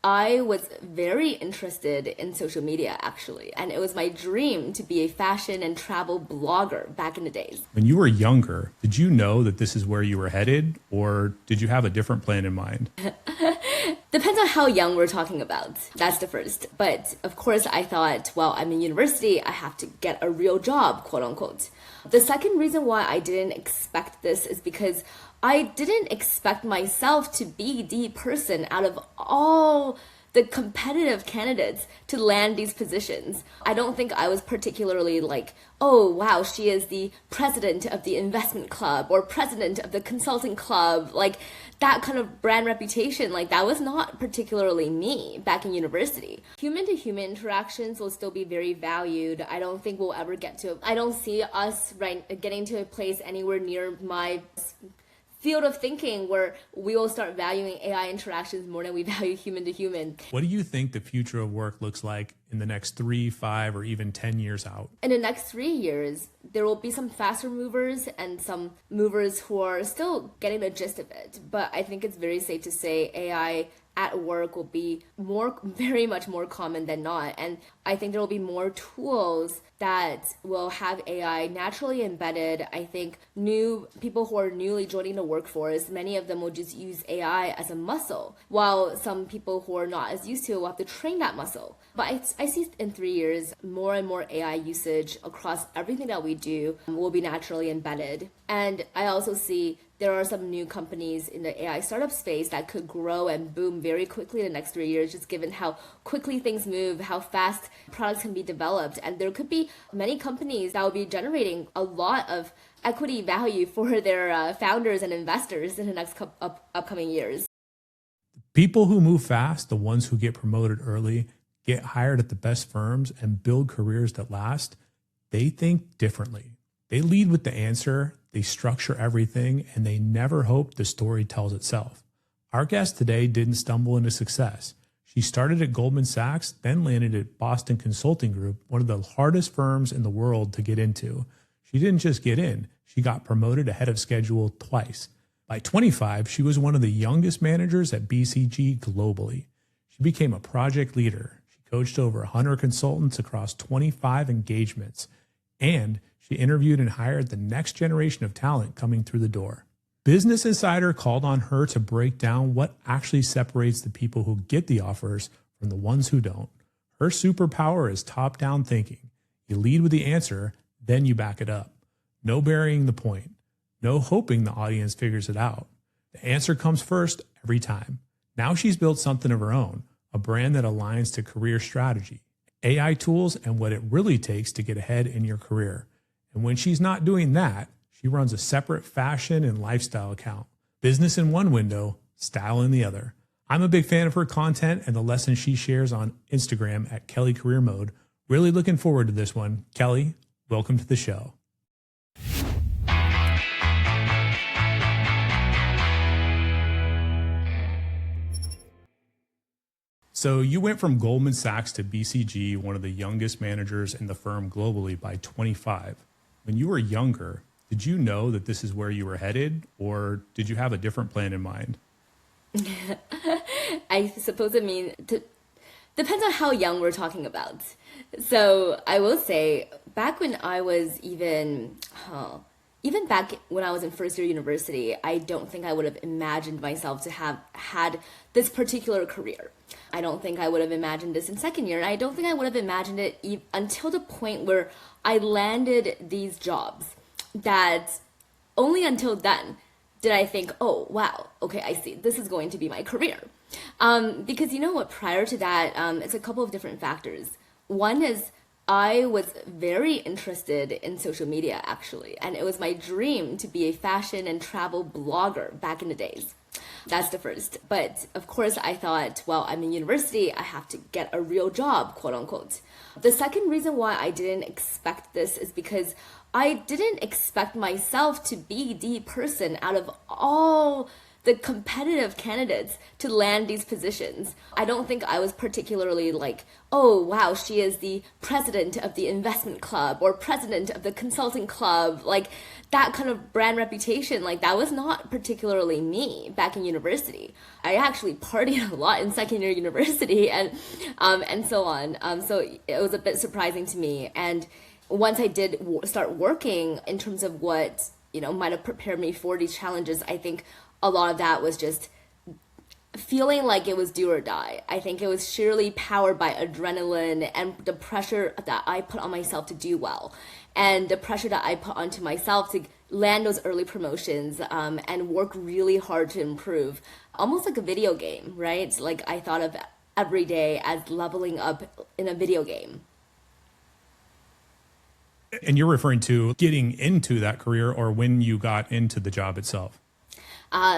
I was very interested in social media actually, and it was my dream to be a fashion and travel blogger back in the days. When you were younger, did you know that this is where you were headed, or did you have a different plan in mind? Depends on how young we're talking about. That's the first. But of course, I thought, well, I'm in university, I have to get a real job, quote unquote. The second reason why I didn't expect this is because I didn't expect myself to be the person out of all the competitive candidates to land these positions. I don't think I was particularly like, oh wow, she is the president of the investment club or president of the consulting club. Like that kind of brand reputation, like that was not particularly me back in university. Human to human interactions will still be very valued. I don't think we'll ever I don't see us getting to a place anywhere near my field of thinking where we will start valuing AI interactions more than we value human to human. What do you think the future of work looks like in the next 3, 5, or even 10 years out? In the next 3 years, there will be some faster movers and some movers who are still getting the gist of it. But I think it's very safe to say AI at work will be very much more common than not. And I think there will be more tools that will have AI naturally embedded. I think new people who are newly joining the workforce, many of them will just use AI as a muscle, while some people who are not as used to it will have to train that muscle. But I see in 3 years, more and more AI usage across everything that we do will be naturally embedded. And I also see there are some new companies in the AI startup space that could grow and boom very quickly in the next 3 years, just given how quickly things move, how fast products can be developed. And there could be many companies that will be generating a lot of equity value for their founders and investors in the next upcoming years. People who move fast, the ones who get promoted early, get hired at the best firms, and build careers that last, they think differently. They lead with the answer, they structure everything, and they never hope the story tells itself. Our guest today didn't stumble into success. She started at Goldman Sachs, then landed at Boston Consulting Group, one of the hardest firms in the world to get into. She didn't just get in, she got promoted ahead of schedule twice. By 25, she was one of the youngest managers at BCG globally. She became a project leader. She coached over 100 consultants across 25 engagements, and she interviewed and hired the next generation of talent coming through the door. Business Insider called on her to break down what actually separates the people who get the offers from the ones who don't. Her superpower is top-down thinking. You lead with the answer, then you back it up. No burying the point. No hoping the audience figures it out. The answer comes first every time. Now she's built something of her own, a brand that aligns to career strategy, AI tools, and what it really takes to get ahead in your career. And when she's not doing that, she runs a separate fashion and lifestyle account. Business in one window, style in the other. I'm a big fan of her content and the lessons she shares on Instagram at Kelly Career Mode. Really looking forward to this one. Kelly, welcome to the show. So you went from Goldman Sachs to BCG, one of the youngest managers in the firm globally, by 25. When you were younger, did you know that this is where you were headed, or did you have a different plan in mind? I suppose depends on how young we're talking about. So I will say, back when I was even back when I was in first year university, I don't think I would have imagined myself to have had this particular career. I don't think I would have imagined this in second year. And I don't think I would have imagined it until the point where I landed these jobs. That only until then did I think, oh, wow, okay, I see. This is going to be my career. Because you know what, prior to that, it's a couple of different factors. One is I was very interested in social media, actually, and it was my dream to be a fashion and travel blogger back in the days. That's the first. But of course, I thought, well, I'm in university, I have to get a real job, quote unquote. The second reason why I didn't expect this is because I didn't expect myself to be the person out of all the competitive candidates to land these positions. I don't think I was particularly like, oh wow, she is the president of the investment club or president of the consulting club. Like that kind of brand reputation, like that was not particularly me back in university. I actually partied a lot in second year university and so on. So it was a bit surprising to me. And once I did start working in terms of what, might have prepared me for these challenges, I think a lot of that was just feeling like it was do or die. I think it was sheerly powered by adrenaline and the pressure that I put on myself to do well, and the pressure that I put onto myself to land those early promotions and work really hard to improve. Almost like a video game, right? Like I thought of every day as leveling up in a video game. And you're referring to getting into that career or when you got into the job itself?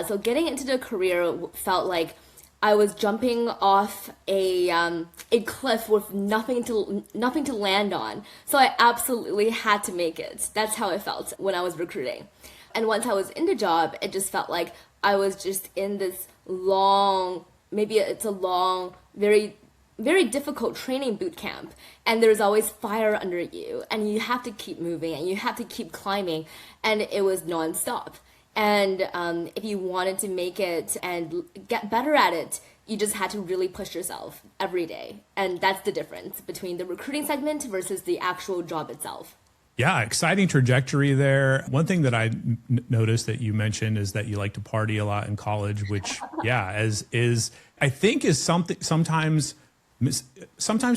So getting into the career felt like I was jumping off a cliff with nothing to land on. So I absolutely had to make it. That's how it felt when I was recruiting. And once I was in the job, it just felt like I was just in this long, maybe it's a long, very very difficult training boot camp, and there's always fire under you and you have to keep moving and you have to keep climbing, and it was nonstop. And if you wanted to make it and get better at it, you just had to really push yourself every day. And that's the difference between the recruiting segment versus the actual job itself. Yeah, exciting trajectory there. One thing that I noticed that you mentioned is that you like to party a lot in college, which, yeah, I think is something sometimes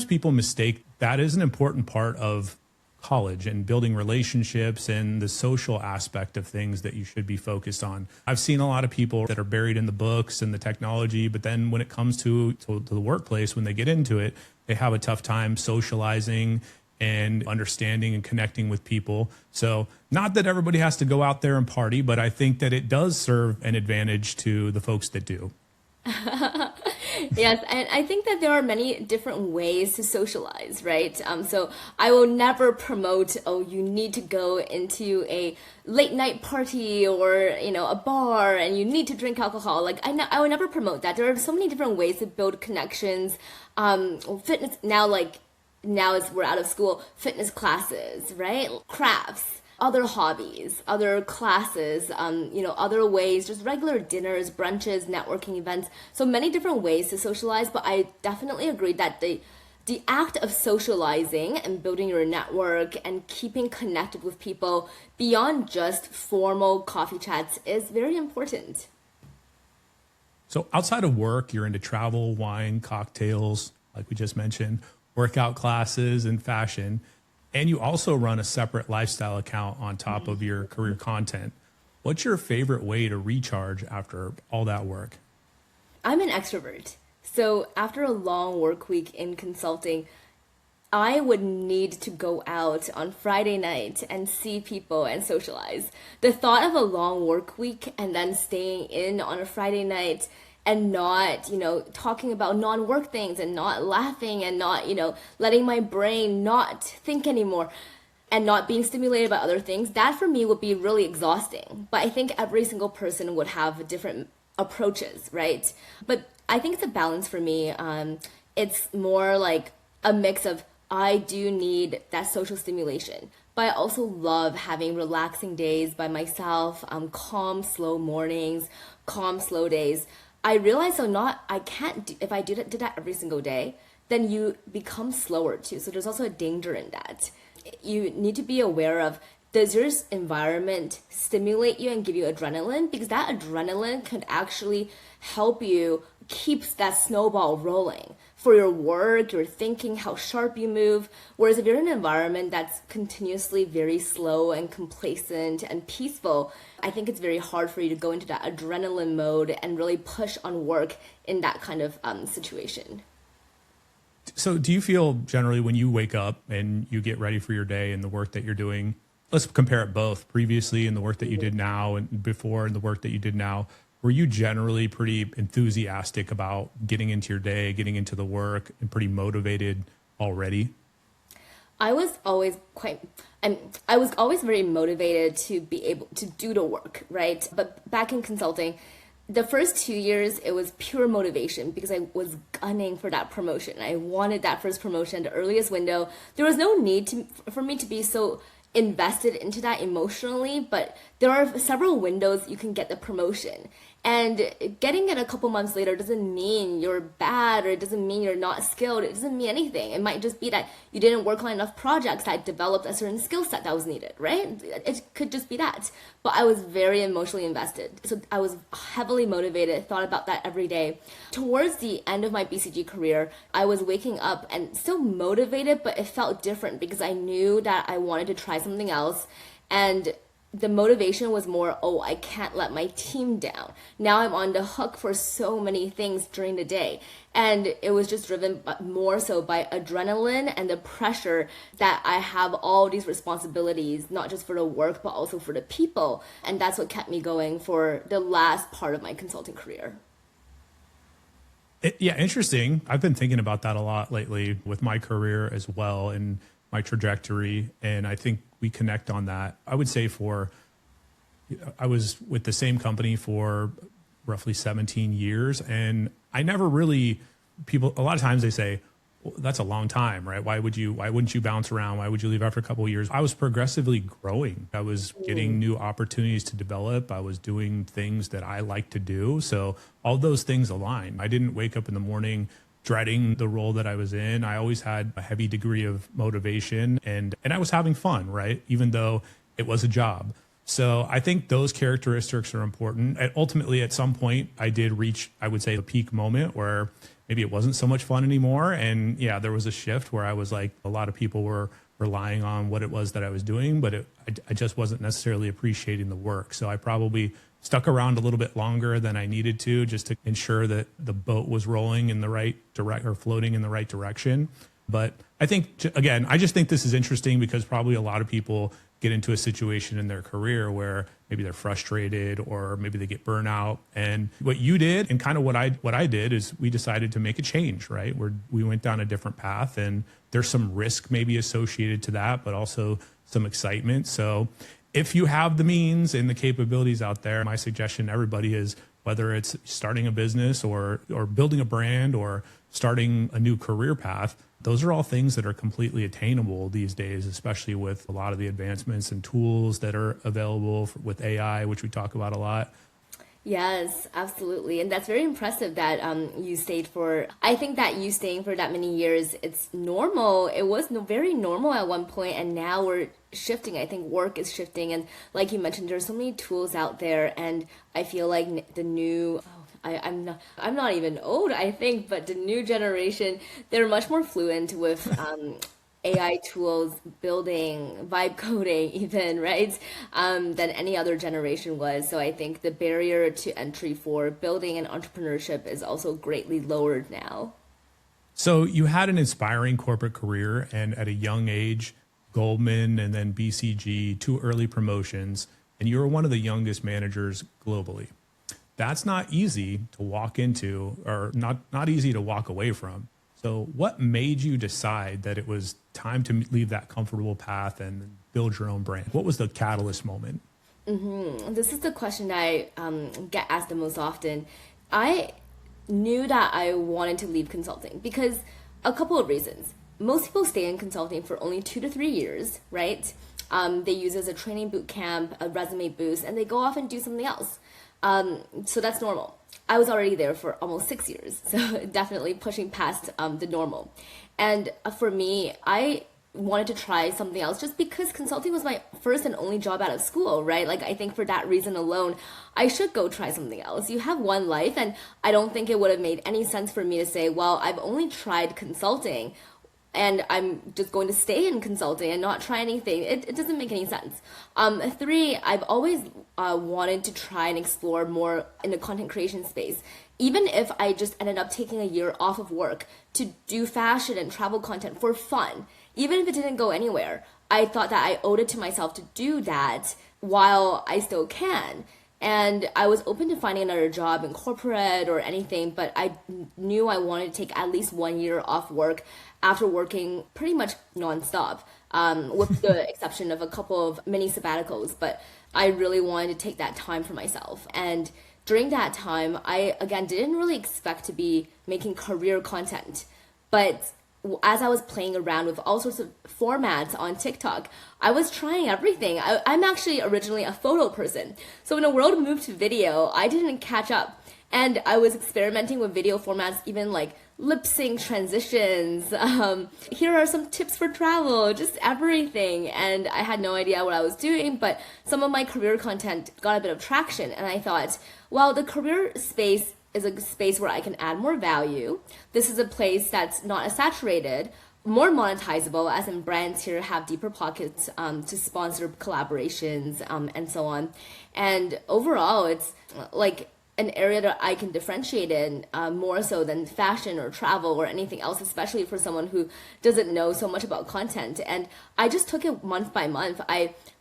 people mistake that is an important part of college and building relationships and the social aspect of things that you should be focused on. I've seen a lot of people that are buried in the books and the technology, but then when it comes to the workplace, when they get into it, they have a tough time socializing and understanding and connecting with people. So not that everybody has to go out there and party, but I think that it does serve an advantage to the folks that do. Yes, and I think that there are many different ways to socialize, right? So I will never promote, oh, you need to go into a late night party or, a bar and you need to drink alcohol. Like I would never promote that. There are so many different ways to build connections. Fitness now as we're out of school, fitness classes, right? Crafts, other hobbies, other classes, other ways, just regular dinners, brunches, networking events. So many different ways to socialize, but I definitely agree that the act of socializing and building your network and keeping connected with people beyond just formal coffee chats is very important. So outside of work, you're into travel, wine, cocktails, like we just mentioned, workout classes, and fashion. And you also run a separate lifestyle account on top of your career content. What's your favorite way to recharge after all that work? I'm an extrovert. So after a long work week in consulting, I would need to go out on Friday night and see people and socialize. The thought of a long work week and then staying in on a Friday night and not, talking about non-work things and not laughing and not, letting my brain not think anymore and not being stimulated by other things, that for me would be really exhausting. But I think every single person would have different approaches, right? But I think it's a balance for me. It's more like a mix of I do need that social stimulation, but I also love having relaxing days by myself, calm, slow mornings, calm, slow days. I realize if I did that every single day, then you become slower too. So there's also a danger in that. You need to be aware of, does your environment stimulate you and give you adrenaline? Because that adrenaline could actually help you keep that snowball rolling for your work, your thinking, how sharp you move. Whereas if you're in an environment that's continuously very slow and complacent and peaceful, I think it's very hard for you to go into that adrenaline mode and really push on work in that kind of situation. So do you feel generally when you wake up and you get ready for your day and the work that you're doing, let's compare it both previously and the work that you did now and before and the work that you did now, were you generally pretty enthusiastic about getting into your day, getting into the work, and pretty motivated already? I was always very motivated to be able to do the work, right? But back in consulting, The first 2 years, it was pure motivation because I was gunning for that promotion. I wanted that first promotion, the earliest window. There was no need for me to be so invested into that emotionally, but there are several windows you can get the promotion. And getting it a couple months later doesn't mean you're bad, or it doesn't mean you're not skilled. It doesn't mean anything. It might just be that you didn't work on enough projects that developed a certain skill set that was needed, right? It could just be that. But I was very emotionally invested. So I was heavily motivated, thought about that every day. Towards the end of my BCG career, I was waking up and still motivated, but it felt different because I knew that I wanted to try something else. And the motivation was more, oh, I can't let my team down. Now I'm on the hook for so many things during the day. And it was just driven more so by adrenaline and the pressure that I have all these responsibilities, not just for the work, but also for the people. And that's what kept me going for the last part of my consulting career. Yeah, interesting. I've been thinking about that a lot lately with my career as well and my trajectory. And I think we connect on that. I would say I was with the same company for roughly 17 years. And I never really, a lot of times they say, well, that's a long time, right? Why wouldn't you bounce around? Why would you leave after a couple of years? I was progressively growing. I was getting new opportunities to develop. I was doing things that I like to do. So all those things align. I didn't wake up in the morning dreading the role that I was in. I always had a heavy degree of motivation and I was having fun, right? Even though it was a job. So I think those characteristics are important. And ultimately, at some point, I did reach, I would say, a peak moment where maybe it wasn't so much fun anymore. And yeah, there was a shift where I was like, a lot of people were relying on what it was that I was doing, but I just wasn't necessarily appreciating the work. So I probably stuck around a little bit longer than I needed to just to ensure that the boat was rolling in the right direction or floating in the right direction. But I think, again, I just think this is interesting because probably a lot of people get into a situation in their career where maybe they're frustrated or maybe they get burnout. And what you did and kind of what I did is we decided to make a change, right? We went down a different path and there's some risk maybe associated to that, but also some excitement. So if you have the means and the capabilities out there, my suggestion to everybody is whether it's starting a business or building a brand or starting a new career path, those are all things that are completely attainable these days, especially with a lot of the advancements and tools that are available with AI, which we talk about a lot. Yes, absolutely. And that's very impressive that you stayed for, I think that you staying for that many years, it's normal. It was very normal at one point, and now we're shifting. I think work is shifting. And like you mentioned, there's so many tools out there, and I feel like the new, I'm not even old, I think, but the new generation, they're much more fluent with AI tools, building, vibe coding, even, right? Than any other generation was. So I think the barrier to entry for building an entrepreneurship is also greatly lowered now. So you had an inspiring corporate career, and at a young age, Goldman and then BCG, two early promotions, and you were one of the youngest managers globally. That's not easy to walk into, or not easy to walk away from. So what made you decide that it was time to leave that comfortable path and build your own brand? What was the catalyst moment? This is the question that I get asked the most often. I knew that I wanted to leave consulting because a couple of reasons. Most people stay in consulting for only 2 to 3 years, right? They use it as a training boot camp, a resume boost, and they go off and do something else. So that's normal. I was already there for almost 6 years, so definitely pushing past the normal. And for me, I wanted to try something else just because consulting was my first and only job out of school, right? Like, I think for that reason alone, I should go try something else. You have one life, and I don't think it would have made any sense for me to say, well, I've only tried consulting and I'm just going to stay in consulting and not try anything. It doesn't make any sense. 3, I've always wanted to try and explore more in the content creation space. Even if I just ended up taking a year off of work to do fashion and travel content for fun, even if it didn't go anywhere, I thought that I owed it to myself to do that while I still can. And I was open to finding another job in corporate or anything, but I knew I wanted to take at least 1 year off work after working pretty much nonstop, with the exception of a couple of mini sabbaticals. But I really wanted to take that time for myself. And during that time, I, again, didn't really expect to be making career content. But as I was playing around with all sorts of formats on TikTok, I was trying everything. I'm actually originally a photo person. So when the world moved to video, I didn't catch up. And I was experimenting with video formats, even like lip sync transitions. Here are some tips for travel, just everything. And I had no idea what I was doing, but some of my career content got a bit of traction. And I thought, well, the career space is a space where I can add more value. This is a place that's not as saturated, more monetizable, as in brands here have deeper pockets to sponsor collaborations and so on. And overall, it's like an area that I can differentiate in more so than fashion or travel or anything else, especially for someone who doesn't know so much about content. And I just took it month by month.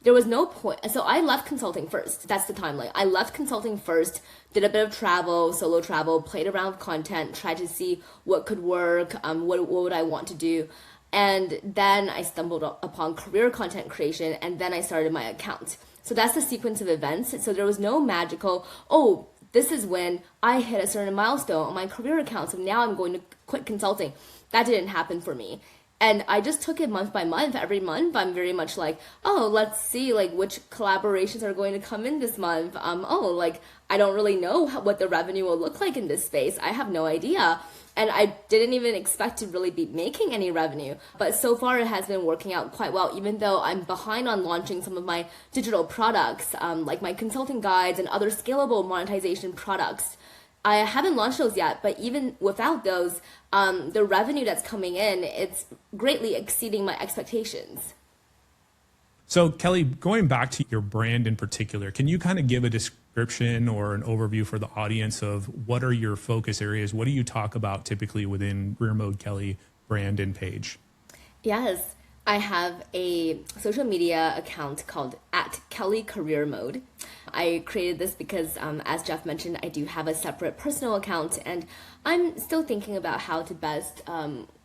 There was no point. So I left consulting first. That's the timeline. I left consulting first, did a bit of travel, solo travel, played around with content, tried to see what could work, what would I want to do. And then I stumbled upon career content creation, and then I started my account. So that's the sequence of events. So there was no magical, oh, this is when I hit a certain milestone on my career account, so now I'm going to quit consulting. That didn't happen for me. And I just took it month by month. Every month, I'm very much like, oh, let's see like which collaborations are going to come in this month. Like I don't really know what the revenue will look like in this space. I have no idea. And I didn't even expect to really be making any revenue. But so far it has been working out quite well, even though I'm behind on launching some of my digital products, like my consulting guides and other scalable monetization products. I haven't launched those yet, but even without those, the revenue that's coming in, it's greatly exceeding my expectations. So Kelly, going back to your brand in particular, can you kind of give a description or an overview for the audience of what are your focus areas? What do you talk about typically within Career Mode Kelly brand and page? Yes, I have a social media account called @KellyCareerMode. I created this because, as Jeff mentioned, I do have a separate personal account, and I'm still thinking about how to best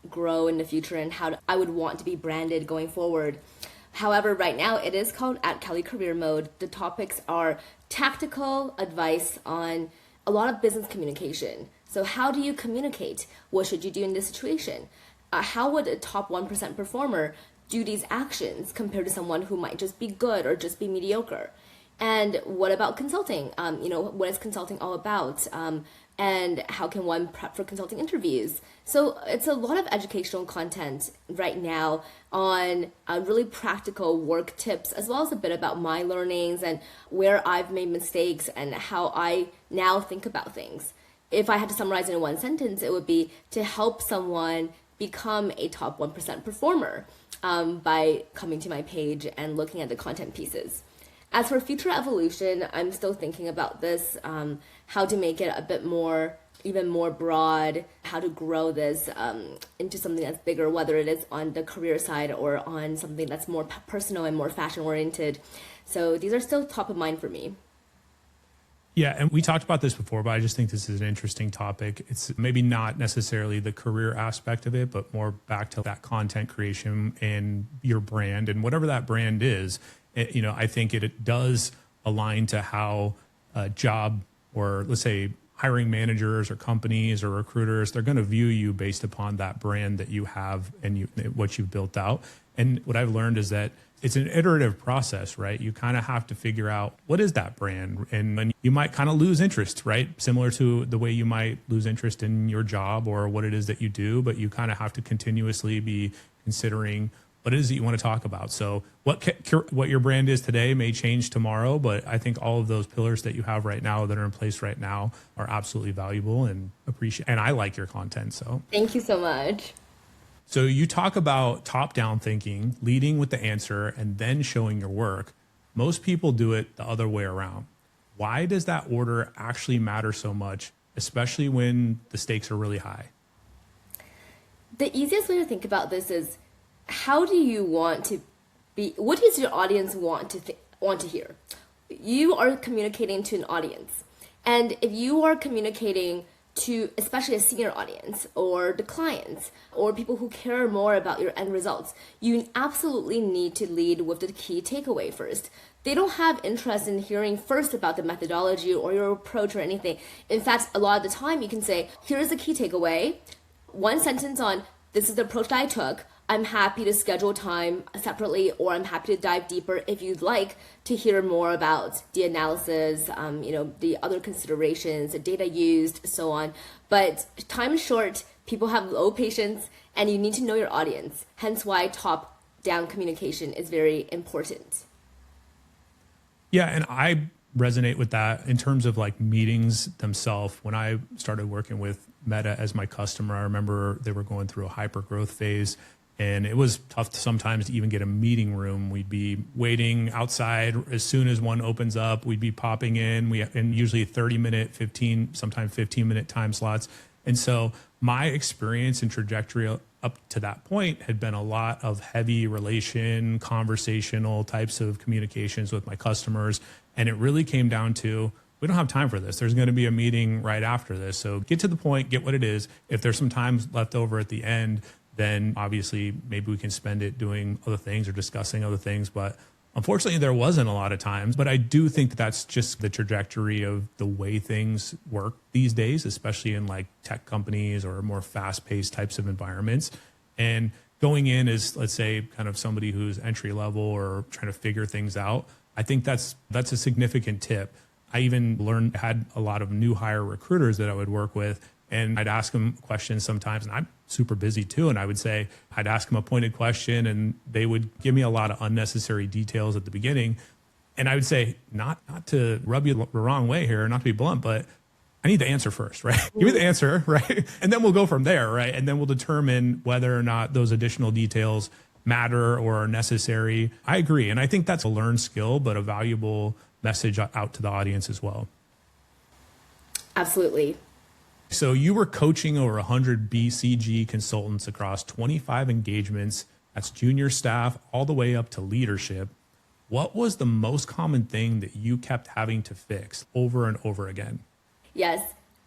grow in the future and how I would want to be branded going forward. However, right now it is called @KellyCareerMode. The topics are tactical advice on a lot of business communication. So how do you communicate? What should you do in this situation? How would a top 1% performer do these actions compared to someone who might just be good or just be mediocre? And what about consulting? What is consulting all about? And how can one prep for consulting interviews? So it's a lot of educational content right now on really practical work tips, as well as a bit about my learnings and where I've made mistakes and how I now think about things. If I had to summarize in one sentence, it would be to help someone become a top 1% performer by coming to my page and looking at the content pieces. As for future evolution, I'm still thinking about this, how to make it a bit more, even more broad, how to grow this into something that's bigger, whether it is on the career side or on something that's more personal and more fashion oriented. So these are still top of mind for me. Yeah, and we talked about this before, but I just think this is an interesting topic. It's maybe not necessarily the career aspect of it, but more back to that content creation and your brand and whatever that brand is. I think it does align to how a job, or let's say hiring managers or companies or recruiters, they're going to view you based upon that brand that you have and what you've built out. And what I've learned is that it's an iterative process, right? You kind of have to figure out what is that brand, and you might kind of lose interest, right? Similar to the way you might lose interest in your job or what it is that you do, but you kind of have to continuously be considering what it is that you want to talk about. So what your brand is today may change tomorrow, but I think all of those pillars that you have right now that are in place right now are absolutely valuable and appreciate. And I like your content. So thank you so much. So you talk about top-down thinking, leading with the answer, and then showing your work. Most people do it the other way around. Why does that order actually matter so much, especially when the stakes are really high? The easiest way to think about this is, how do you want to be? What does your audience want to hear? You are communicating to an audience, and if you are communicating to especially a senior audience or the clients or people who care more about your end results, you absolutely need to lead with the key takeaway first. they don't have interest in hearing first about the methodology or your approach or anything. In fact, a lot of the time you can say, here's the key takeaway, one sentence on this is the approach that I took. I'm happy to schedule time separately, or I'm happy to dive deeper if you'd like to hear more about the analysis, the other considerations, the data used, so on. But time is short, people have low patience, and you need to know your audience. Hence why top-down communication is very important. Yeah, and I resonate with that in terms of like meetings themselves. When I started working with Meta as my customer, I remember they were going through a hyper growth phase, and it was tough sometimes to even get a meeting room. We'd be waiting outside as soon as one opens up. We'd be popping in. And usually 30-minute, 15, sometimes 15-minute time slots. And so my experience and trajectory up to that point had been a lot of heavy conversational types of communications with my customers. And it really came down to, we don't have time for this. There's going to be a meeting right after this. So get to the point, get what it is. If there's some time left over at the end, then obviously maybe we can spend it doing other things or discussing other things. But unfortunately, there wasn't a lot of times. But I do think that's just the trajectory of the way things work these days, especially in like tech companies or more fast-paced types of environments. And going in as, let's say, kind of somebody who's entry level or trying to figure things out, I think that's a significant tip. I even had a lot of new hire recruiters that I would work with, and I'd ask them questions sometimes, and I'm super busy too. And I'd ask them a pointed question, and they would give me a lot of unnecessary details at the beginning. And I would say, not to rub you the wrong way here, not to be blunt, but I need the answer first, right? Give me the answer, right? And then we'll go from there, right? And then we'll determine whether or not those additional details matter or are necessary. I agree. And I think that's a learned skill, but a valuable message out to the audience as well. Absolutely. So you were coaching over 100 BCG consultants across 25 engagements. That's junior staff all the way up to leadership. What was the most common thing that you kept having to fix over and over again? Yes,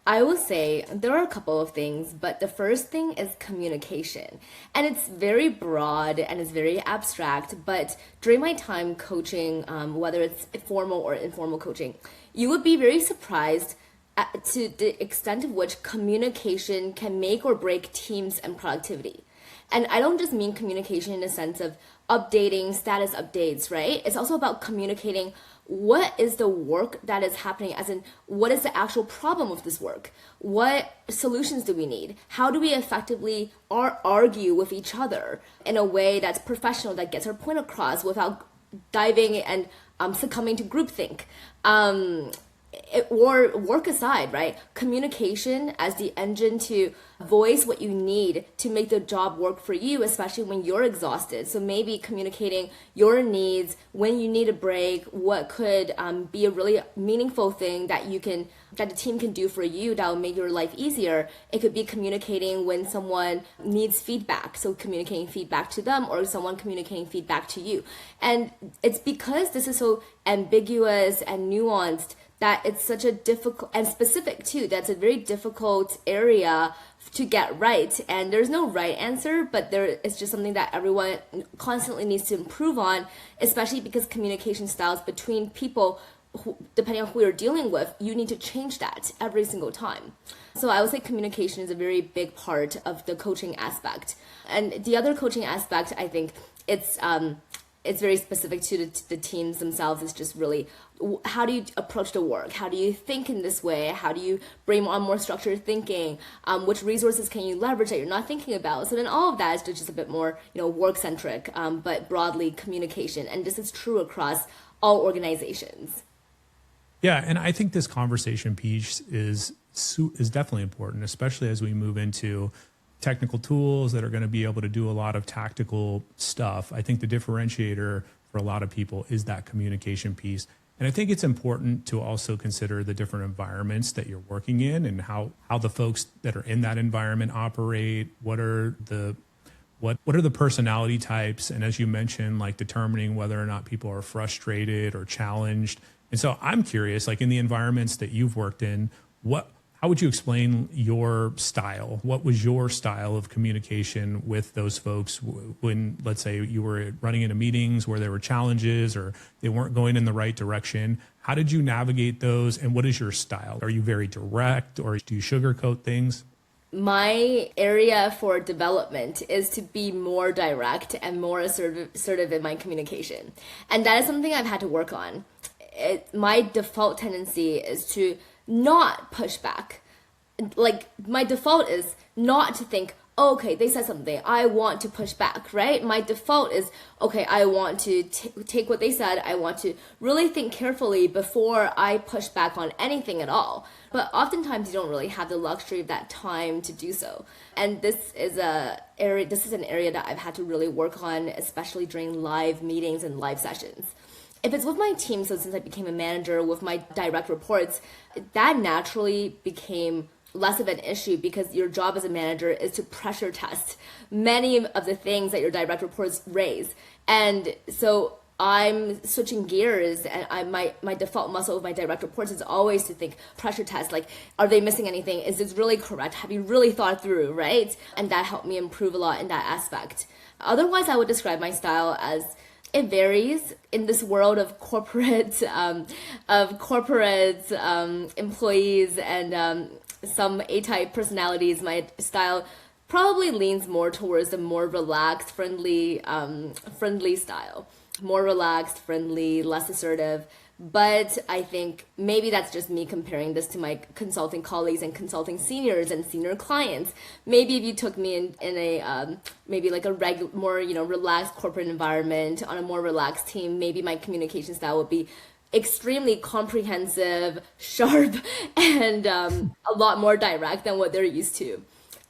I will say there are a couple of things, but the first thing is communication. And it's very broad and it's very abstract, but during my time coaching, whether it's formal or informal coaching, you would be very surprised to the extent of which communication can make or break teams and productivity. And I don't just mean communication in the sense of updating status updates, right? It's also about communicating what is the work that is happening, as in what is the actual problem of this work? What solutions do we need? How do we effectively argue with each other in a way that's professional, that gets our point across without diving and succumbing to groupthink? Or work aside, right? Communication as the engine to voice what you need to make the job work for you, especially when you're exhausted. So maybe communicating your needs, when you need a break, what could be a really meaningful thing that the team can do for you that will make your life easier. It could be communicating when someone needs feedback. So communicating feedback to them, or someone communicating feedback to you. And it's because this is so ambiguous and nuanced that it's such a difficult and specific too. That's a very difficult area to get right. And there's no right answer, but it's just something that everyone constantly needs to improve on, especially because communication styles between people, depending on who you're dealing with, you need to change that every single time. So I would say communication is a very big part of the coaching aspect. And the other coaching aspect, I think it's very specific to the teams themselves. It's just really, how do you approach the work? How do you think in this way? How do you bring on more structured thinking? Which resources can you leverage that you're not thinking about? So then all of that is just a bit more, work-centric, but broadly communication. And this is true across all organizations. Yeah, and I think this conversation piece is definitely important, especially as we move into technical tools that are going to be able to do a lot of tactical stuff. I think the differentiator for a lot of people is that communication piece. And I think it's important to also consider the different environments that you're working in and how the folks that are in that environment operate. What are the personality types? And as you mentioned, like determining whether or not people are frustrated or challenged. And so I'm curious, like in the environments that you've worked in, how How would you explain your style? What was your style of communication with those folks when, let's say, you were running into meetings where there were challenges or they weren't going in the right direction? How did you navigate those, and what is your style? Are you very direct, or do you sugarcoat things? My area for development is to be more direct and more assertive in my communication. And that is something I've had to work on. My default tendency is to not push back. Like, my default is not to think, oh, okay, they said something, I want to push back, right? My default is, okay, I want to take what they said, I want to really think carefully before I push back on anything at all. But oftentimes you don't really have the luxury of that time to do so. And this is an area that I've had to really work on, especially during live meetings and live sessions. If it's with my team, so since I became a manager with my direct reports, that naturally became less of an issue because your job as a manager is to pressure test many of the things that your direct reports raise. And so I'm switching gears, and my default muscle of my direct reports is always to think pressure test, like, are they missing anything? Is this really correct? Have you really thought through, right? And that helped me improve a lot in that aspect. Otherwise, I would describe my style as it varies in this world of corporate employees and some A-type personalities. My style probably leans more towards a more relaxed, friendly style. More relaxed, friendly, less assertive. But I think maybe that's just me comparing this to my consulting colleagues and consulting seniors and senior clients. Maybe if you took me in a maybe like a more relaxed corporate environment on a more relaxed team, maybe my communication style would be extremely comprehensive, sharp, and a lot more direct than what they're used to.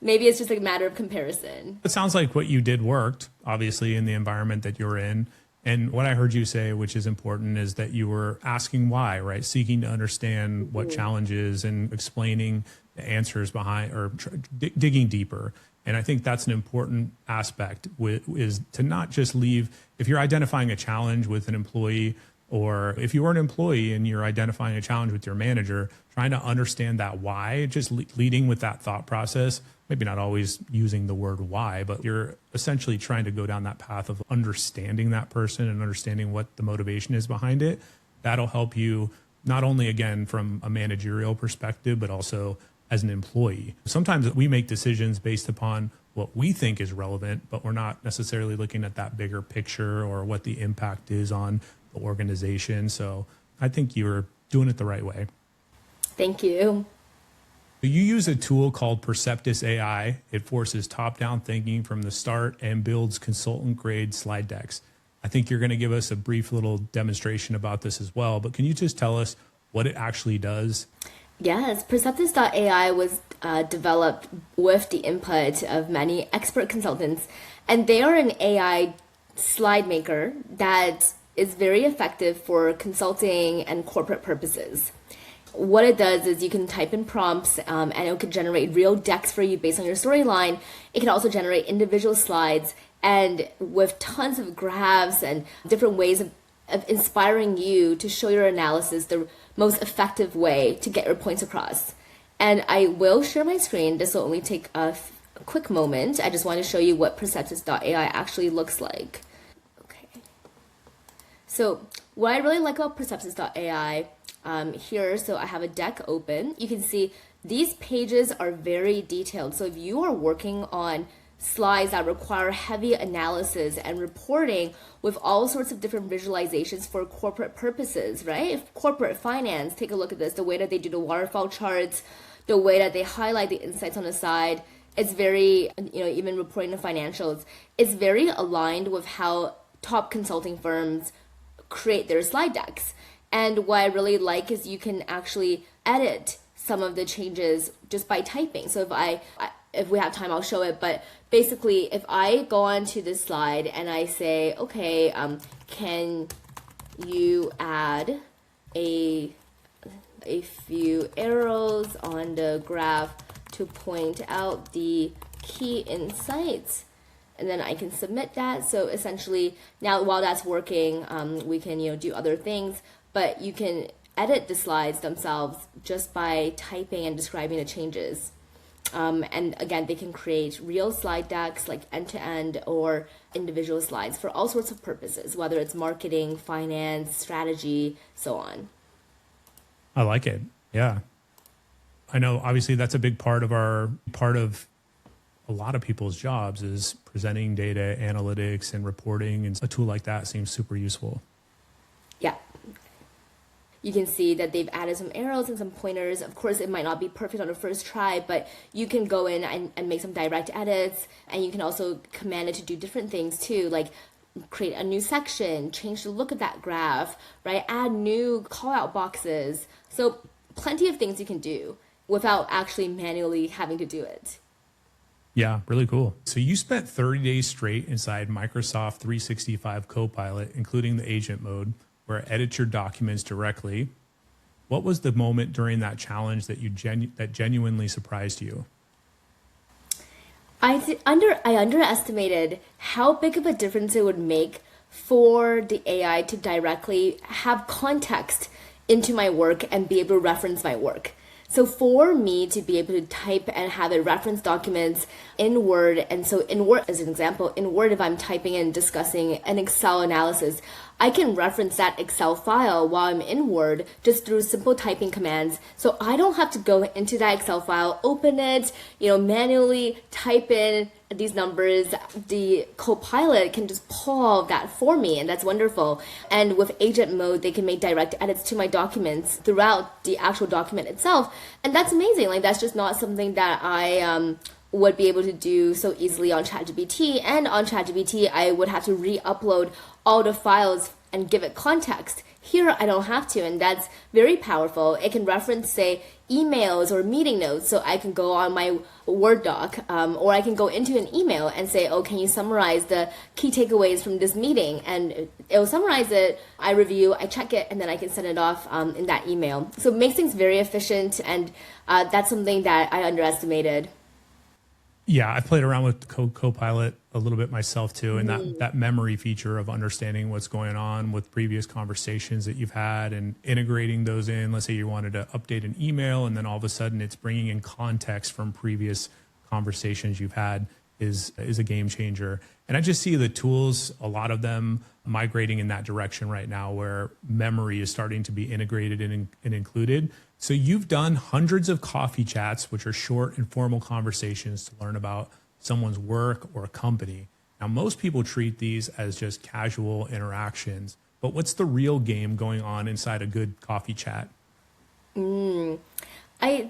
Maybe it's just a matter of comparison. It sounds like what you did worked, obviously, in the environment that you're in. And what I heard you say, which is important, is that you were asking why, right? Seeking to understand what challenges and explaining the answers behind, or digging deeper. And I think that's an important aspect, is to not just leave, if you're identifying a challenge with an employee, or if you are an employee and you're identifying a challenge with your manager, trying to understand that why, just leading with that thought process, maybe not always using the word why, but you're essentially trying to go down that path of understanding that person and understanding what the motivation is behind it. That'll help you not only, again, from a managerial perspective, but also as an employee. Sometimes we make decisions based upon what we think is relevant, but we're not necessarily looking at that bigger picture or what the impact is on the organization. So I think you're doing it the right way. Thank you. You use a tool called Perceptus AI. It forces top-down thinking from the start and builds consultant-grade slide decks. I think you're going to give us a brief little demonstration about this as well, but can you just tell us what it actually does? Yes, Perceptus.ai was developed with the input of many expert consultants, and they are an AI slide maker that is very effective for consulting and corporate purposes. What it does is you can type in prompts and it could generate real decks for you based on your storyline. It can also generate individual slides, and with tons of graphs and different ways of inspiring you to show your analysis the most effective way to get your points across. And I will share my screen. This will only take a quick moment. I just want to show you what Perceptus.ai actually looks like. Okay. So what I really like about Perceptus.ai here, so I have a deck open. You can see these pages are very detailed. So if you are working on slides that require heavy analysis and reporting with all sorts of different visualizations for corporate purposes, right? If corporate finance, take a look at this, the way that they do the waterfall charts, the way that they highlight the insights on the side, it's very, even reporting the financials, it's very aligned with how top consulting firms create their slide decks. And what I really like is you can actually edit some of the changes just by typing. So if we have time, I'll show it. But basically, if I go onto this slide and I say, okay, can you add a few arrows on the graph to point out the key insights? And then I can submit that. So essentially, now while that's working, we can do other things. But you can edit the slides themselves just by typing and describing the changes. And again, they can create real slide decks like end-to-end or individual slides for all sorts of purposes, whether it's marketing, finance, strategy, so on. I like it. Yeah. I know obviously that's a big part of a lot of people's jobs is presenting data, analytics, and reporting, and a tool like that seems super useful. Yeah. You can see that they've added some arrows and some pointers. Of course, it might not be perfect on the first try, but you can go in and make some direct edits, and you can also command it to do different things too, like create a new section, change the look of that graph, right? Add new call out boxes. So plenty of things you can do without actually manually having to do it. Yeah, really cool. So you spent 30 days straight inside Microsoft 365 Copilot, including the agent mode, where it edits your documents directly. What was the moment during that challenge that that genuinely surprised you? I underestimated how big of a difference it would make for the AI to directly have context into my work and be able to reference my work. So for me to be able to type and have it reference documents in Word, and so in Word, as an example, in Word, if I'm typing and discussing an Excel analysis, I can reference that Excel file while I'm in Word just through simple typing commands. So I don't have to go into that Excel file, open it, manually type in these numbers. The Copilot can just pull all of that for me, and that's wonderful. And with agent mode, they can make direct edits to my documents throughout the actual document itself. And that's amazing. Like, that's just not something that I would be able to do so easily on ChatGPT. And on ChatGPT, I would have to re-upload all the files and give it context. Here, I don't have to, and that's very powerful. It can reference, say, emails or meeting notes, so I can go on my Word doc, or I can go into an email and say, oh, can you summarize the key takeaways from this meeting? And it'll summarize it, I review, I check it, and then I can send it off in that email. So it makes things very efficient, and that's something that I underestimated. Yeah, I played around with Copilot a little bit myself too, and that memory feature of understanding what's going on with previous conversations that you've had and integrating those in. Let's say you wanted to update an email, and then all of a sudden it's bringing in context from previous conversations you've had is a game changer. And I just see the tools, a lot of them migrating in that direction right now, where memory is starting to be integrated and included. So you've done hundreds of coffee chats, which are short, informal conversations to learn about someone's work or a company. Now, most people treat these as just casual interactions, but what's the real game going on inside a good coffee chat? I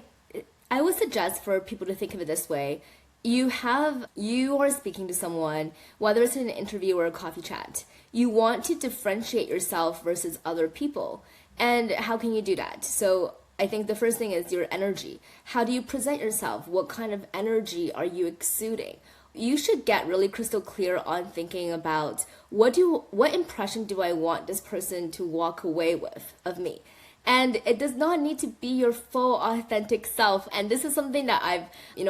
would suggest for people to think of it this way. You are speaking to someone, whether it's in an interview or a coffee chat. You want to differentiate yourself versus other people. And how can you do that? So I think the first thing is your energy. How do you present yourself? What kind of energy are you exuding? You should get really crystal clear on thinking about what impression do I want this person to walk away with of me? And it does not need to be your full authentic self. And this is something that I've,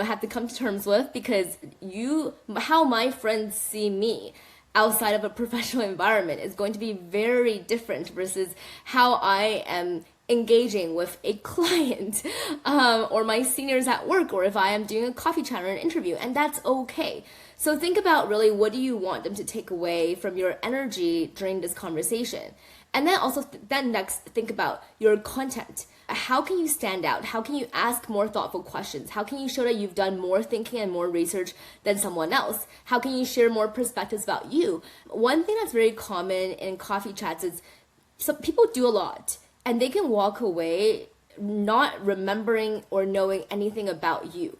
had to come to terms with, because how my friends see me outside of a professional environment is going to be very different versus how I am engaging with a client or my seniors at work, or if I am doing a coffee chat or an interview, and that's okay. So think about really what do you want them to take away from your energy during this conversation. And then also then next think about your content. How can you stand out? How can you ask more thoughtful questions? How can you show that you've done more thinking and more research than someone else? How can you share more perspectives about you? One thing that's very common in coffee chats is some people do a lot, and they can walk away not remembering or knowing anything about you.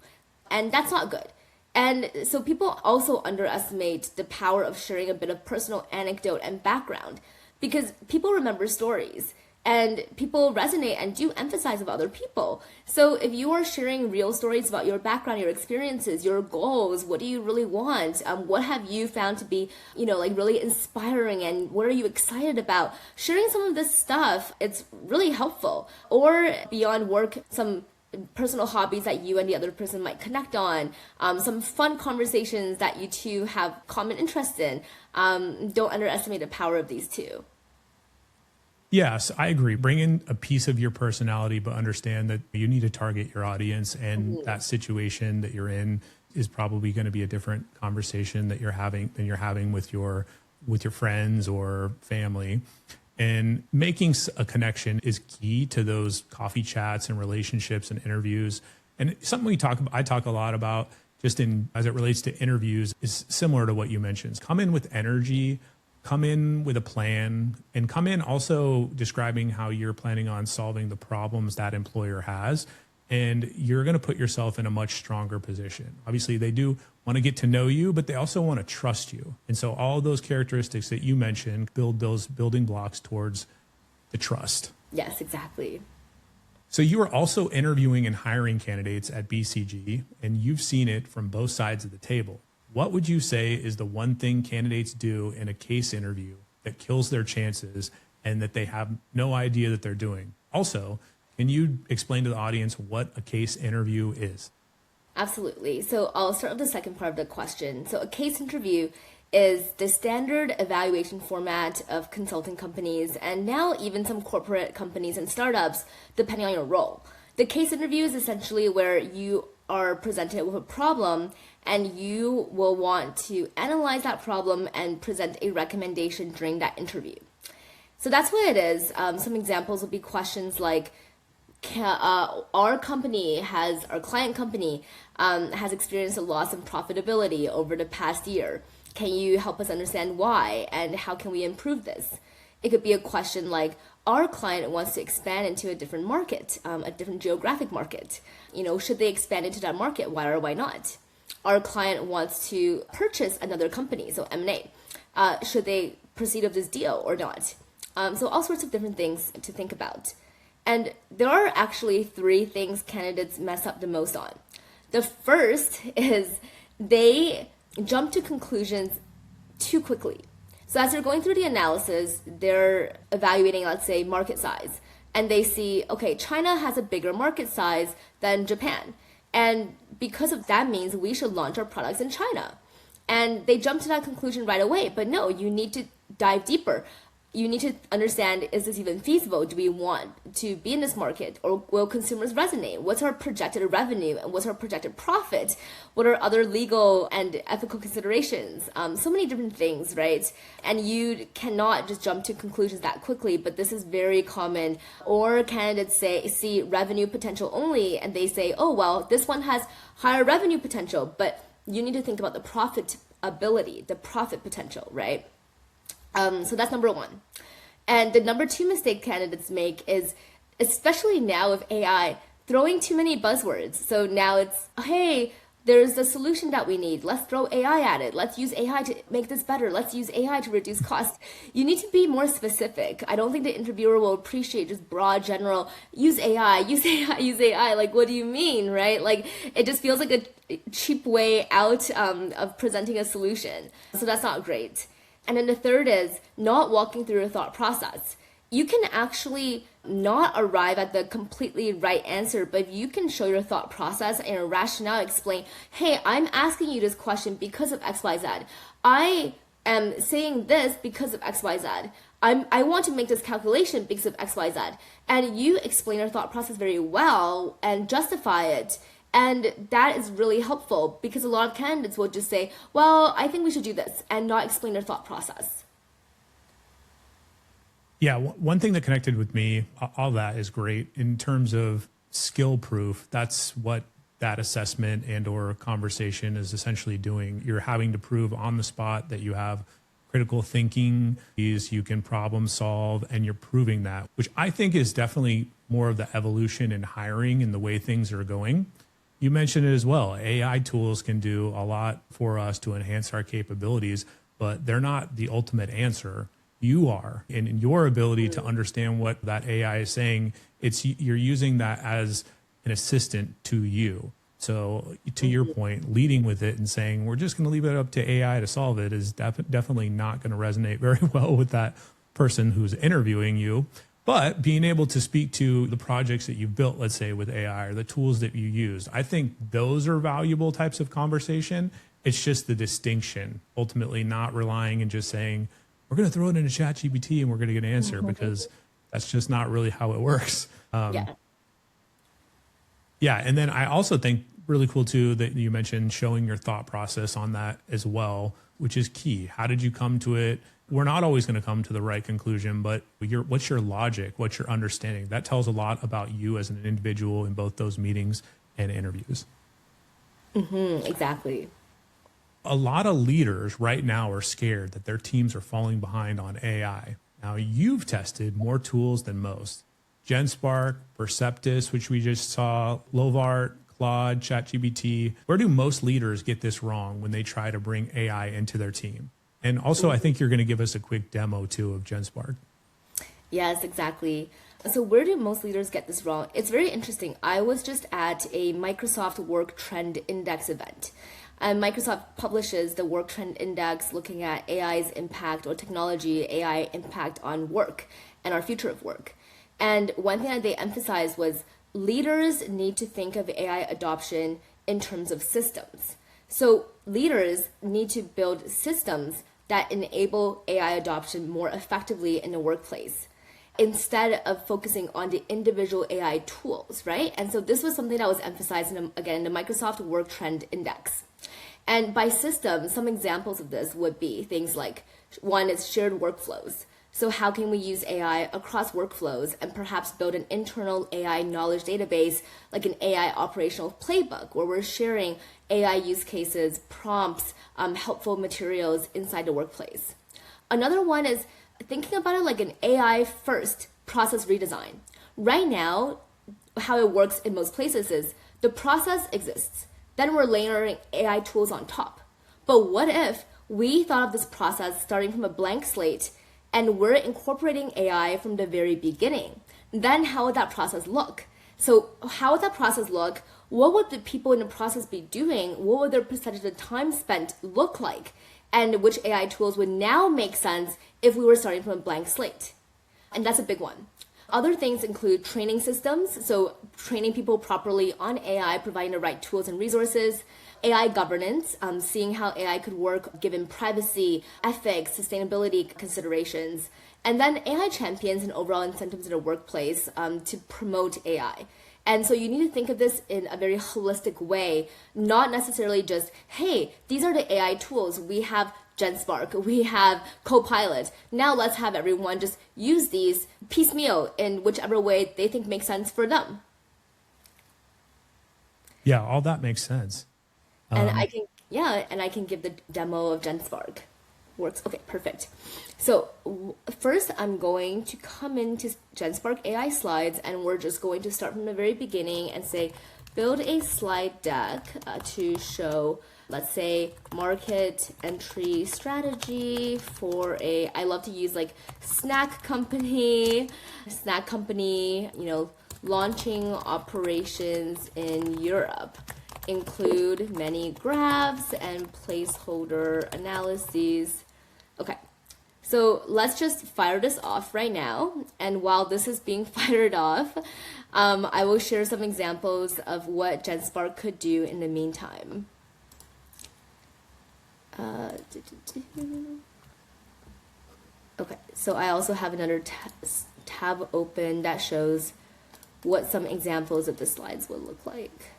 And that's not good. And so people also underestimate the power of sharing a bit of personal anecdote and background, because people remember stories and people resonate and do emphasize with other people. So if you are sharing real stories about your background, your experiences, your goals, what do you really want? What have you found to be, really inspiring, and what are you excited about? Sharing some of this stuff, it's really helpful. Or beyond work, some personal hobbies that you and the other person might connect on, some fun conversations that you two have common interest in. Don't underestimate the power of these two. Yes, I agree. Bring in a piece of your personality, but understand that you need to target your audience, and that situation that you're in is probably going to be a different conversation that you're having than you're having with your friends or family. And making a connection is key to those coffee chats and relationships and interviews. And something I talk a lot about just in as it relates to interviews is similar to what you mentioned. Come in with energy, come in with a plan, and come in also describing how you're planning on solving the problems that employer has. And you're going to put yourself in a much stronger position. Obviously, they do want to get to know you, but they also want to trust you. And so all of those characteristics that you mentioned build those building blocks towards the trust. Yes, exactly. So you are also interviewing and hiring candidates at BCG, and you've seen it from both sides of the table. What would you say is the one thing candidates do in a case interview that kills their chances and that they have no idea that they're doing? Also, can you explain to the audience what a case interview is? Absolutely. So I'll start with the second part of the question. So a case interview is the standard evaluation format of consulting companies and now even some corporate companies and startups, depending on your role. The case interview is essentially where you are presented with a problem and you will want to analyze that problem and present a recommendation during that interview. So that's what it is. Some examples would be questions like, our client company has experienced a loss in profitability over the past year. Can you help us understand why and how can we improve this? It could be a question like, our client wants to expand into a different market, a different geographic market. Should they expand into that market? Why or why not? Our client wants to purchase another company, so M&A. Should they proceed with this deal or not? So all sorts of different things to think about. And there are actually 3 things candidates mess up the most on. The first is they jump to conclusions too quickly. So as they're going through the analysis, they're evaluating, let's say, market size. And they see, okay, China has a bigger market size than Japan. And because of that means we should launch our products in China. And they jump to that conclusion right away. But no, you need to dive deeper. You need to understand, is this even feasible? Do we want to be in this market? Or will consumers resonate? What's our projected revenue? And what's our projected profit? What are other legal and ethical considerations? So many different things, right? And you cannot just jump to conclusions that quickly, but this is very common. Or candidates see revenue potential only, and they say, oh, well, this one has higher revenue potential, but you need to think about the profitability, the profit potential, right? So that's number 1. And the number 2 mistake candidates make is, especially now with AI, throwing too many buzzwords. So now it's, hey, there's a solution that we need. Let's throw AI at it. Let's use AI to make this better. Let's use AI to reduce costs. You need to be more specific. I don't think the interviewer will appreciate just broad, general, use AI, use AI, use AI. Like, what do you mean, right? Like, it just feels like a cheap way out of presenting a solution. So that's not great. And then the third is not walking through your thought process. You can actually not arrive at the completely right answer, but if you can show your thought process and your rationale, explain, hey, I'm asking you this question because of XYZ. I am saying this because of XYZ. I want to make this calculation because of XYZ. And you explain your thought process very well and justify it. And that is really helpful because a lot of candidates will just say, well, I think we should do this and not explain their thought process. Yeah, one thing that connected with me, all that is great in terms of skill proof. That's what that assessment and or conversation is essentially doing. You're having to prove on the spot that you have critical thinking, you can problem solve, and you're proving that, which I think is definitely more of the evolution in hiring and the way things are going. You mentioned it as well. AI tools can do a lot for us to enhance our capabilities, but they're not the ultimate answer. You are, and in your ability to understand what that AI is saying, you're using that as an assistant to you. So to your point, leading with it and saying, we're just going to leave it up to AI to solve it is definitely not going to resonate very well with that person who's interviewing you. But being able to speak to the projects that you've built, let's say with AI, or the tools that you use, I think those are valuable types of conversation. It's just the distinction, ultimately not relying and just saying, we're going to throw it into ChatGPT and we're going to get an answer, because That's just not really how it works. Yeah. Yeah. And then I also think really cool too that you mentioned showing your thought process on that as well, which is key. How did you come to it? We're not always going to come to the right conclusion, but what's your logic? What's your understanding? That tells a lot about you as an individual in both those meetings and interviews. Exactly. A lot of leaders right now are scared that their teams are falling behind on AI. Now, you've tested more tools than most. Genspark, Perceptus, which we just saw, Lovart, Claude, ChatGPT. Where do most leaders get this wrong when they try to bring AI into their team? And also, I think you're going to give us a quick demo too of Genspark. Yes, exactly. So where do most leaders get this wrong? It's very interesting. I was just at a Microsoft Work Trend Index event. And Microsoft publishes the Work Trend Index looking at AI's impact or technology, AI impact on work and our future of work. And one thing that they emphasized was leaders need to think of AI adoption in terms of systems. So leaders need to build systems that enable AI adoption more effectively in the workplace instead of focusing on the individual AI tools, right? And so this was something that was emphasized in, again, the Microsoft Work Trend Index. And by system, some examples of this would be things like, one is shared workflows. So how can we use AI across workflows and perhaps build an internal AI knowledge database, like an AI operational playbook, where we're sharing AI use cases, prompts, helpful materials inside the workplace. Another one is thinking about it like an AI first process redesign. Right now, how it works in most places is the process exists. Then we're layering AI tools on top. But what if we thought of this process starting from a blank slate and we're incorporating AI from the very beginning? Then how would that process look? So how would that process look? What would the people in the process be doing? What would their percentage of time spent look like? And which AI tools would now make sense if we were starting from a blank slate? And that's a big one. Other things include training systems, so training people properly on AI, providing the right tools and resources. AI governance, seeing how AI could work given privacy, ethics, sustainability considerations. And then AI champions and overall incentives in the workplace to promote AI. And so you need to think of this in a very holistic way, not necessarily just, hey, these are the AI tools. We have Genspark, we have Copilot. Now let's have everyone just use these piecemeal in whichever way they think makes sense for them. Yeah, all that makes sense. And I can give the demo of Genspark. Works. Okay, perfect. So first I'm going to come into Genspark AI slides and we're just going to start from the very beginning and say, build a slide deck to show, let's say, market entry strategy for I love to use like snack company, launching operations in Europe. Include many graphs and placeholder analyses. Okay, so let's just fire this off right now. And while this is being fired off, I will share some examples of what Genspark could do in the meantime. Okay, so I also have another tab open that shows what some examples of the slides would look like.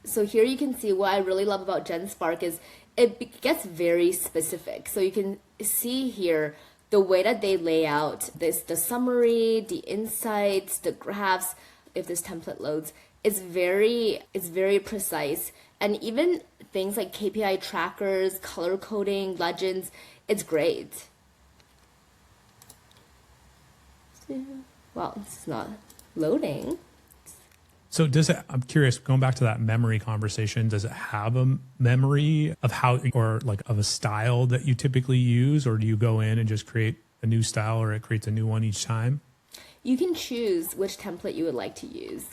So here you can see what I really love about Genspark is it gets very specific. So you can see here the way that they lay out the summary, the insights, the graphs, if this template loads, it's very precise. And even things like KPI trackers, color coding, legends, it's great. Well, it's not loading. So I'm curious, going back to that memory conversation, does it have a memory of how, or like of a style that you typically use, or do you go in and just create a new style or it creates a new one each time? You can choose which template you would like to use.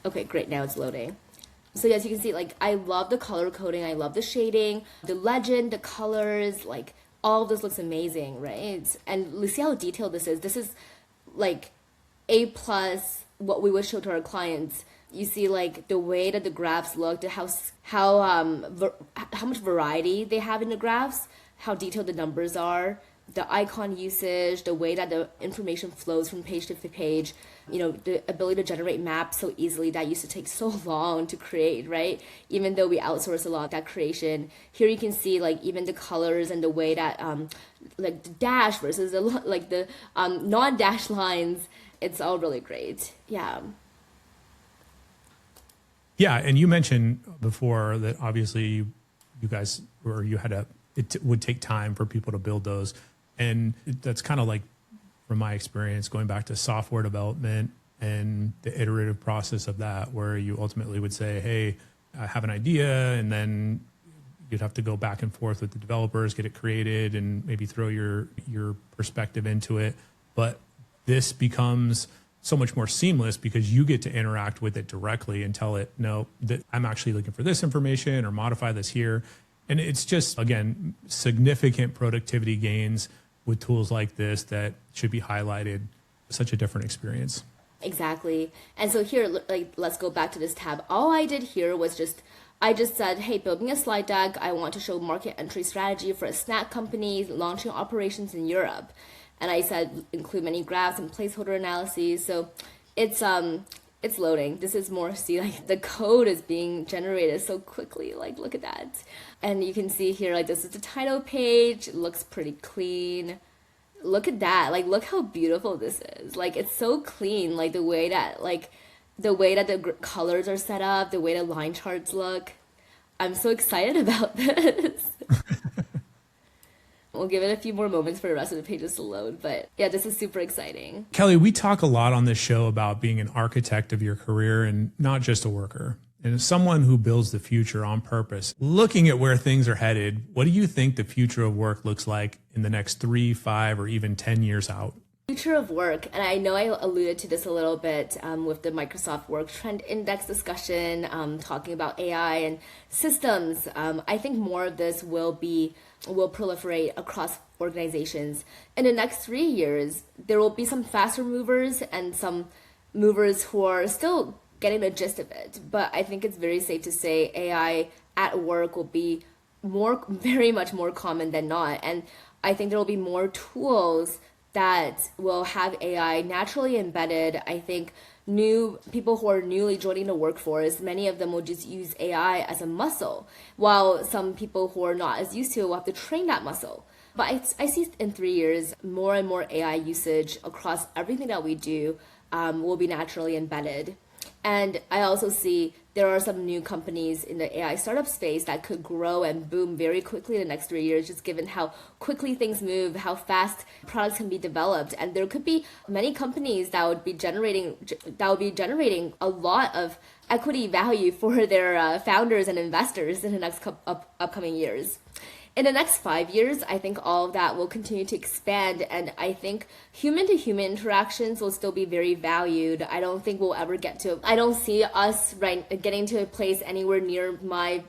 Okay, great, now it's loading. So yes, you can see, like, I love the color coding, I love the shading, the legend, the colors, like, all of this looks amazing, right? And see how detailed this is. This is like A+, what we would show to our clients. You see like the way that the graphs look, how much variety they have in the graphs, how detailed the numbers are, the icon usage, the way that the information flows from page to page, the ability to generate maps so easily that used to take so long to create, right? Even though we outsource a lot of that creation, here you can see like even the colors and the way that like the dash versus the non-dash lines, it's all really great. Yeah. Yeah, and you mentioned before that obviously you guys, or you had it would take time for people to build those. And that's kind of like, from my experience, going back to software development and the iterative process of that, where you ultimately would say, hey, I have an idea, and then you'd have to go back and forth with the developers, get it created, and maybe throw your perspective into it. But this becomes so much more seamless because you get to interact with it directly and tell it, no, that I'm actually looking for this information, or modify this here. And it's just, again, significant productivity gains with tools like this that should be highlighted. Such a different experience. Exactly. And so here, like, let's go back to this tab. All I did here was I just said, hey, building a slide deck. I want to show market entry strategy for a snack company launching operations in Europe. And I said, include many graphs and placeholder analyses. So it's loading. This is more, see, like the code is being generated so quickly. Like, look at that. And you can see here, like, this is the title page. It looks pretty clean. Look at that. Like, look how beautiful this is. Like, it's so clean. Like the way that the colors are set up, the way the line charts look. I'm so excited about this. We'll give it a few more moments for the rest of the pages to load. But yeah, this is super exciting. Kelly, we talk a lot on this show about being an architect of your career and not just a worker. And as someone who builds the future on purpose, looking at where things are headed, what do you think the future of work looks like in the next 3, 5, or even 10 years out? Future of work, and I know I alluded to this a little bit with the Microsoft Work Trend Index discussion, talking about AI and systems. I think more of this will proliferate across organizations. In the next 3 years, there will be some faster movers and some movers who are still getting the gist of it. But I think it's very safe to say AI at work will be very much more common than not. And I think there will be more tools that will have AI naturally embedded. I think new people who are newly joining the workforce, many of them will just use AI as a muscle, while some people who are not as used to it will have to train that muscle. But I see in 3 years, more and more AI usage across everything that we do will be naturally embedded. And I also see there are some new companies in the AI startup space that could grow and boom very quickly in the next 3 years, just given how quickly things move, how fast products can be developed. And there could be many companies that would be generating a lot of equity value for their founders and investors in the next upcoming years. In the next 5 years, I think all of that will continue to expand, and I think human-to-human interactions will still be very valued. I don't think we'll ever I don't see us getting to a place anywhere near my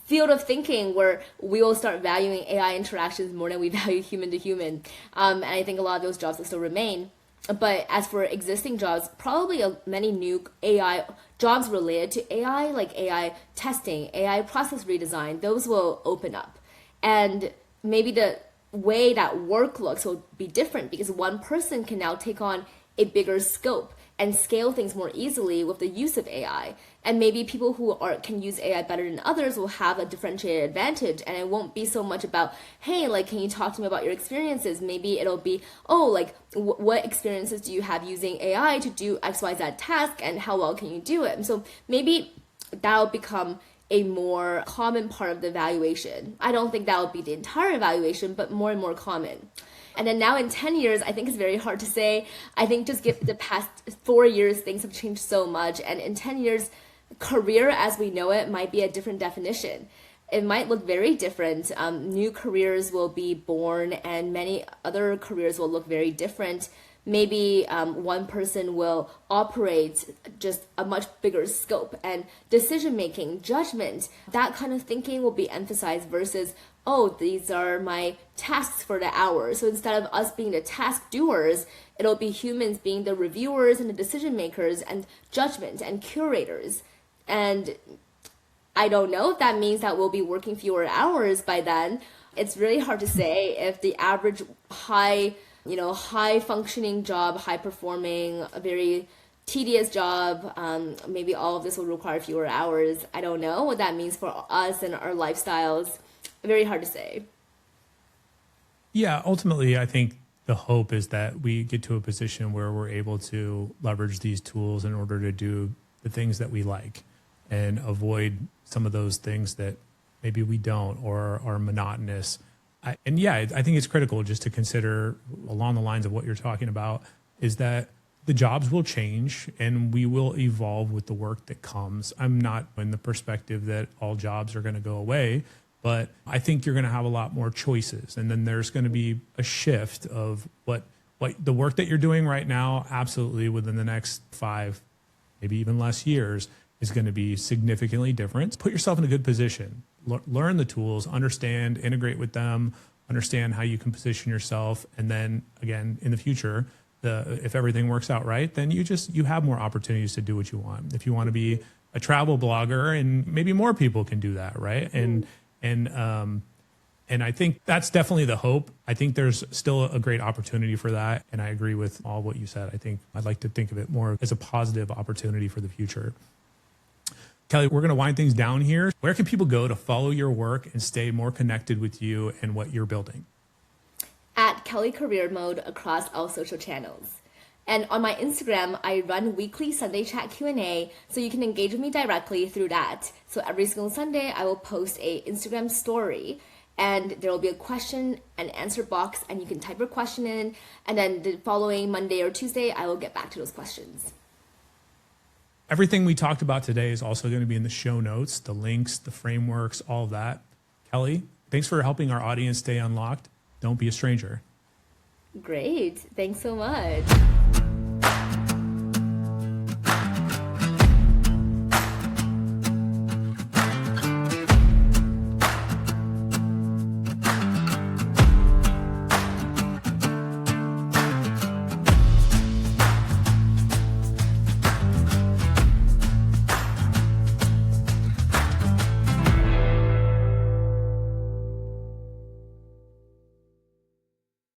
field of thinking where we will start valuing AI interactions more than we value human-to-human. And I think a lot of those jobs will still remain. But as for existing jobs, probably many new AI jobs related to AI, like AI testing, AI process redesign, those will open up. And maybe the way that work looks will be different because one person can now take on a bigger scope and scale things more easily with the use of AI. And maybe people who can use AI better than others will have a differentiated advantage. And it won't be so much about, hey, like, can you talk to me about your experiences? Maybe it'll be, oh, like, what experiences do you have using AI to do XYZ task, and how well can you do it? And so maybe that'll become a more common part of the evaluation. I don't think that would be the entire evaluation, but more and more common. And then now in 10 years, I think it's very hard to say. I think just give the past 4 years, things have changed so much. And in 10 years, career as we know it might be a different definition. It might look very different. New careers will be born and many other careers will look very different. Maybe one person will operate just a much bigger scope, and decision-making, judgment, that kind of thinking will be emphasized versus, oh, these are my tasks for the hour. So instead of us being the task doers, it'll be humans being the reviewers and the decision makers and judgment and curators. And I don't know if that means that we'll be working fewer hours by then. It's really hard to say if the average high functioning job, high performing, a very tedious job, maybe all of this will require fewer hours. I don't know what that means for us and our lifestyles. Very hard to say. Yeah, ultimately, I think the hope is that we get to a position where we're able to leverage these tools in order to do the things that we like and avoid some of those things that maybe we don't or are monotonous. I think it's critical just to consider along the lines of what you're talking about is that the jobs will change and we will evolve with the work that comes. I'm not in the perspective that all jobs are going to go away, but I think you're going to have a lot more choices. And then there's going to be a shift of what the work that you're doing right now, absolutely within the next 5, maybe even less years, is going to be significantly different. Put yourself in a good position. Learn the tools, understand, integrate with them, understand how you can position yourself. And then again, in the future, if everything works out right, then you have more opportunities to do what you want. If you want to be a travel blogger, and maybe more people can do that, right? And I think that's definitely the hope. I think there's still a great opportunity for that. And I agree with all what you said. I think I'd like to think of it more as a positive opportunity for the future. Kelly, we're going to wind things down here. Where can people go to follow your work and stay more connected with you and what you're building? At Kelly Career Mode across all social channels. And on my Instagram, I run weekly Sunday chat Q&A, so you can engage with me directly through that. So every single Sunday, I will post a Instagram story, and there will be a question and answer box, and you can type your question in, and then the following Monday or Tuesday, I will get back to those questions. Everything we talked about today is also going to be in the show notes, the links, the frameworks, all of that. Kelly, thanks for helping our audience stay unlocked. Don't be a stranger. Great. Thanks so much.